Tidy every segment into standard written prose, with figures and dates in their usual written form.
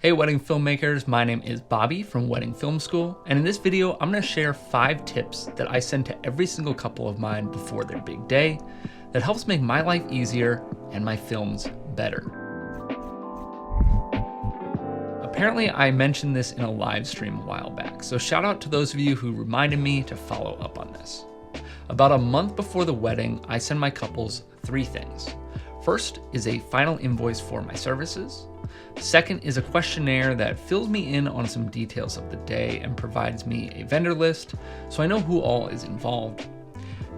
Hey wedding filmmakers, my name is Bobby from Wedding Film School, and in this video I'm going to share 5 tips that I send to every single couple of mine before their big day that helps make my life easier and my films better. Apparently I mentioned this in a live stream a while back, so shout out to those of you who reminded me to follow up on this. About a month before the wedding, I send my couples 3 things. First is a final invoice for my services. Second is a questionnaire that fills me in on some details of the day and provides me a vendor list so I know who all is involved.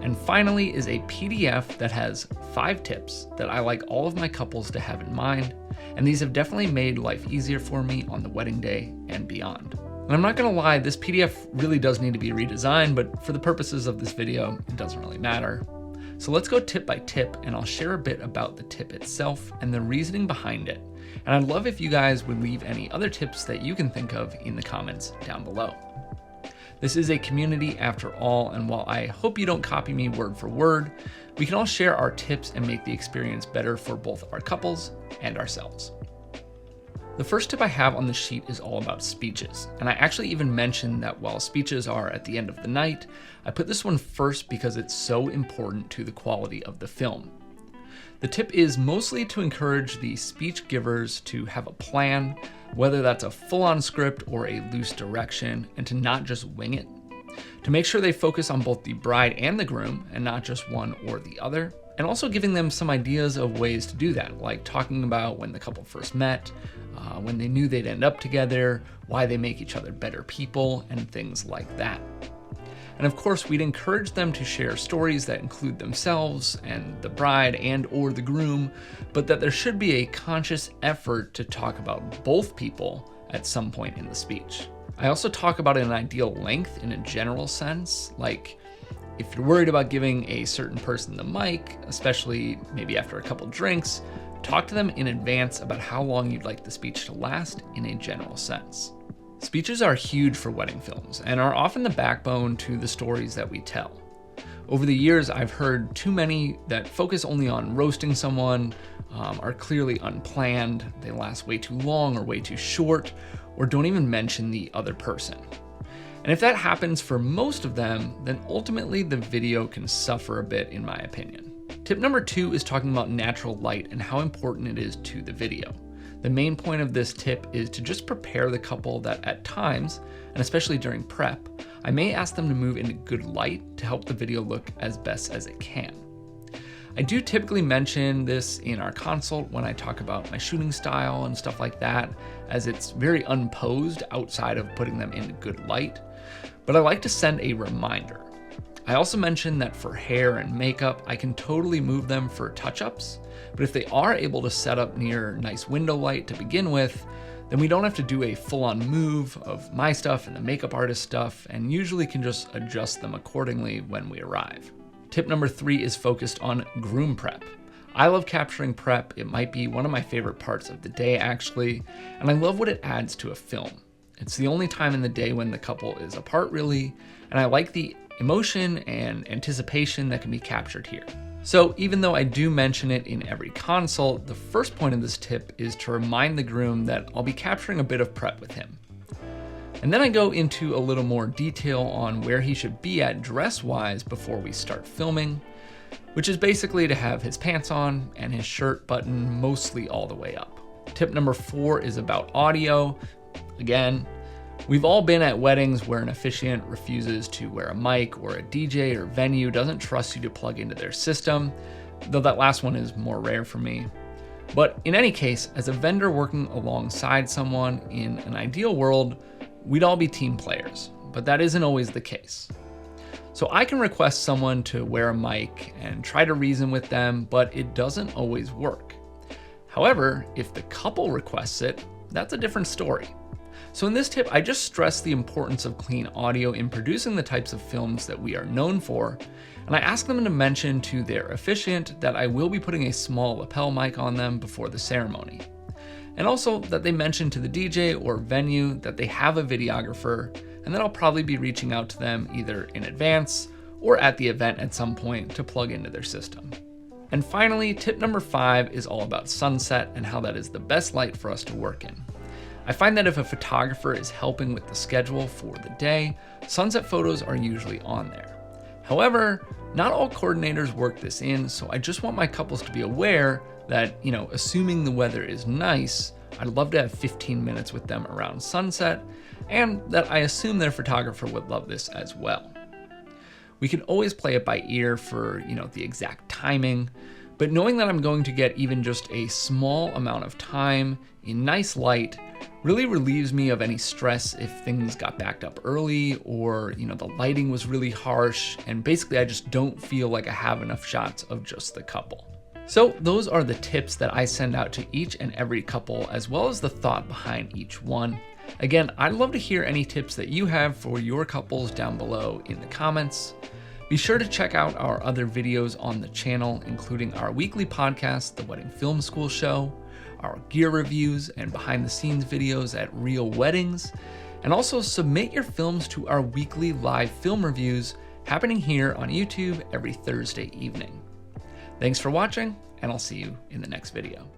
And finally is a PDF that has 5 tips that I like all of my couples to have in mind, and these have definitely made life easier for me on the wedding day and beyond. And I'm not gonna lie, this PDF really does need to be redesigned, but for the purposes of this video, it doesn't really matter. So let's go tip by tip, and I'll share a bit about the tip itself and the reasoning behind it. And I'd love if you guys would leave any other tips that you can think of in the comments down below. This is a community after all, and while I hope you don't copy me word for word, we can all share our tips and make the experience better for both our couples and ourselves. The first tip I have on the sheet is all about speeches, and I actually even mentioned that while speeches are at the end of the night, I put this one first because it's so important to the quality of the film. The tip is mostly to encourage the speech givers to have a plan, whether that's a full-on script or a loose direction, and to not just wing it. To make sure they focus on both the bride and the groom and not just one or the other, and also giving them some ideas of ways to do that, like talking about when the couple first met, when they knew they'd end up together, why they make each other better people, and things like that. And of course, we'd encourage them to share stories that include themselves and the bride and or the groom, but that there should be a conscious effort to talk about both people at some point in the speech. I also talk about an ideal length in a general sense, like if you're worried about giving a certain person the mic, especially maybe after a couple drinks, talk to them in advance about how long you'd like the speech to last in a general sense. Speeches are huge for wedding films and are often the backbone to the stories that we tell. Over the years, I've heard too many that focus only on roasting someone, are clearly unplanned, they last way too long or way too short, or don't even mention the other person. And if that happens for most of them, then ultimately the video can suffer a bit, in my opinion. Tip number 2 is talking about natural light and how important it is to the video. The main point of this tip is to just prepare the couple that at times, and especially during prep, I may ask them to move into good light to help the video look as best as it can. I do typically mention this in our consult when I talk about my shooting style and stuff like that, as it's very unposed outside of putting them into good light, but I like to send a reminder. I also mentioned that for hair and makeup, I can totally move them for touch-ups, but if they are able to set up near nice window light to begin with, then we don't have to do a full-on move of my stuff and the makeup artist stuff, and usually can just adjust them accordingly when we arrive. Tip number 3 is focused on groom prep. I love capturing prep. It might be one of my favorite parts of the day actually, and I love what it adds to a film. It's the only time in the day when the couple is apart really, and I like the emotion and anticipation that can be captured here. So even though I do mention it in every consult, the first point of this tip is to remind the groom that I'll be capturing a bit of prep with him. And then I go into a little more detail on where he should be at dress-wise before we start filming, which is basically to have his pants on and his shirt buttoned mostly all the way up. Tip number 4 is about audio. Again, we've all been at weddings where an officiant refuses to wear a mic, or a DJ or venue doesn't trust you to plug into their system, though that last one is more rare for me. But in any case, as a vendor working alongside someone in an ideal world, we'd all be team players, but that isn't always the case. So I can request someone to wear a mic and try to reason with them, but it doesn't always work. However, if the couple requests it, that's a different story. So in this tip, I just stress the importance of clean audio in producing the types of films that we are known for, and I ask them to mention to their officiant that I will be putting a small lapel mic on them before the ceremony. And also that they mention to the DJ or venue that they have a videographer, and then I'll probably be reaching out to them either in advance or at the event at some point to plug into their system. And finally, tip number 5 is all about sunset and how that is the best light for us to work in. I find that if a photographer is helping with the schedule for the day, sunset photos are usually on there. However, not all coordinators work this in, so I just want my couples to be aware that, assuming the weather is nice, I'd love to have 15 minutes with them around sunset, and that I assume their photographer would love this as well. We can always play it by ear for, the exact timing, but knowing that I'm going to get even just a small amount of time in nice light really relieves me of any stress if things got backed up early or, the lighting was really harsh, and basically I just don't feel like I have enough shots of just the couple. So those are the tips that I send out to each and every couple, as well as the thought behind each one. Again, I'd love to hear any tips that you have for your couples down below in the comments. Be sure to check out our other videos on the channel, including our weekly podcast, The Wedding Film School Show, our gear reviews and behind the scenes videos at Real Weddings, and also submit your films to our weekly live film reviews happening here on YouTube every Thursday evening. Thanks for watching, and I'll see you in the next video.